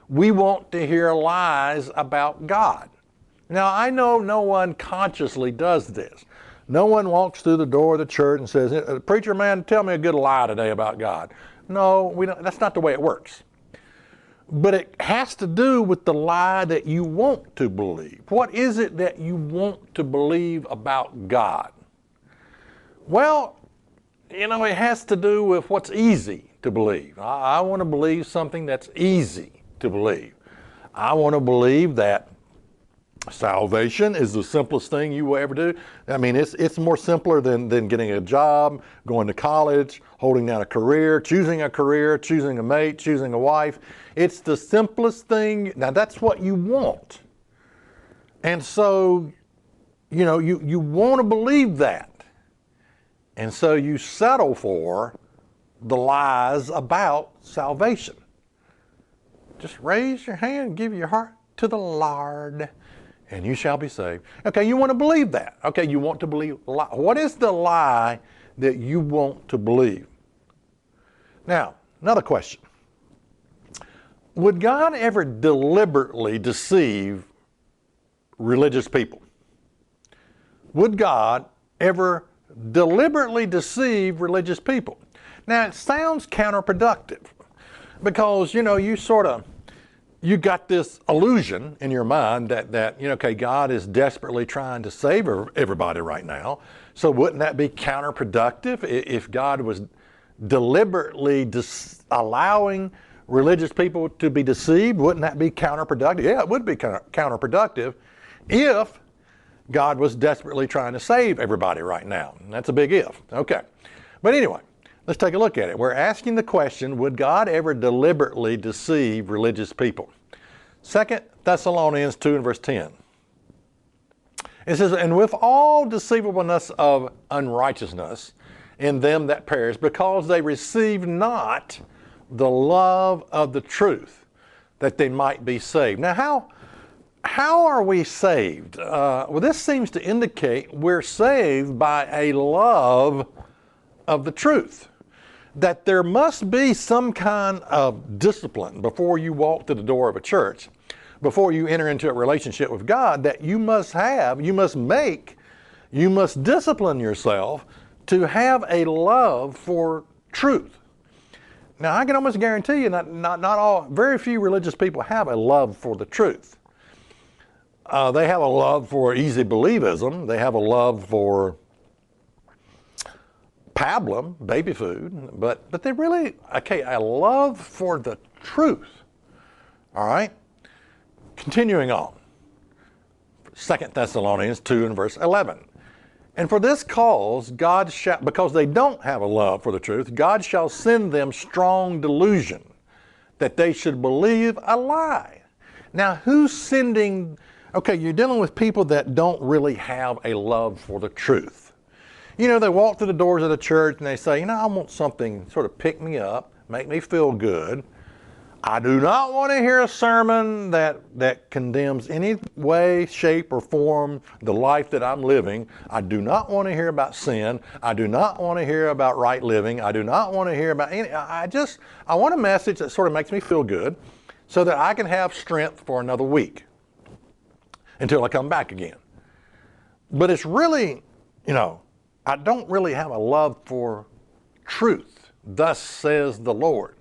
we want to hear lies about God. Now, I know no one consciously does this. No one walks through the door of the church and says, "Preacher man, tell me a good lie today about God." No, we don't, that's not the way it works. But it has to do with the lie that you want to believe. What is it that you want to believe about God? Well, it has to do with what's easy to believe. I want to believe something that's easy to believe. I want to believe that salvation is the simplest thing you will ever do. I mean, it's more simpler than getting a job, going to college, holding down a career, choosing a mate, choosing a wife. It's the simplest thing. Now, that's what you want. And so, you want to believe that. And so you settle for the lies about salvation. Just raise your hand and give your heart to the Lord, and you shall be saved. Okay, you want to believe that. Okay, you want to believe. What is the lie that you want to believe? Now, another question. Would God ever deliberately deceive religious people? Would God ever deliberately deceive religious people? Now, it sounds counterproductive because, you got this illusion in your mind that okay, God is desperately trying to save everybody right now. So wouldn't that be counterproductive if God was deliberately allowing religious people to be deceived? Wouldn't that be counterproductive? Yeah, it would be counterproductive if God was desperately trying to save everybody right now. And that's a big if. Okay. But anyway, let's take a look at it. We're asking the question, would God ever deliberately deceive religious people? 2 Thessalonians 2 and verse 10. It says, "And with all deceivableness of unrighteousness in them that perish, because they receive not the love of the truth, that they might be saved." Now, how are we saved? Well, this seems to indicate we're saved by a love of the truth. That there must be some kind of discipline before you walk to the door of a church, before you enter into a relationship with God, that you must discipline yourself to have a love for truth. Now, I can almost guarantee you very few religious people have a love for the truth. They have a love for easy believism. They have a love for pablum, baby food, but they really, a love for the truth. All right? Continuing on. 2 Thessalonians 2 and verse 11. "And for this cause, because they don't have a love for the truth, God shall send them strong delusion, that they should believe a lie." Now, who's sending? Okay, you're dealing with people that don't really have a love for the truth. They walk through the doors of the church and they say, I want something sort of pick me up, make me feel good. I do not want to hear a sermon that condemns any way, shape, or form the life that I'm living. I do not want to hear about sin. I do not want to hear about right living. I do not want to hear about any. I want a message that sort of makes me feel good so that I can have strength for another week until I come back again. But it's really, I don't really have a love for truth. Thus says the Lord.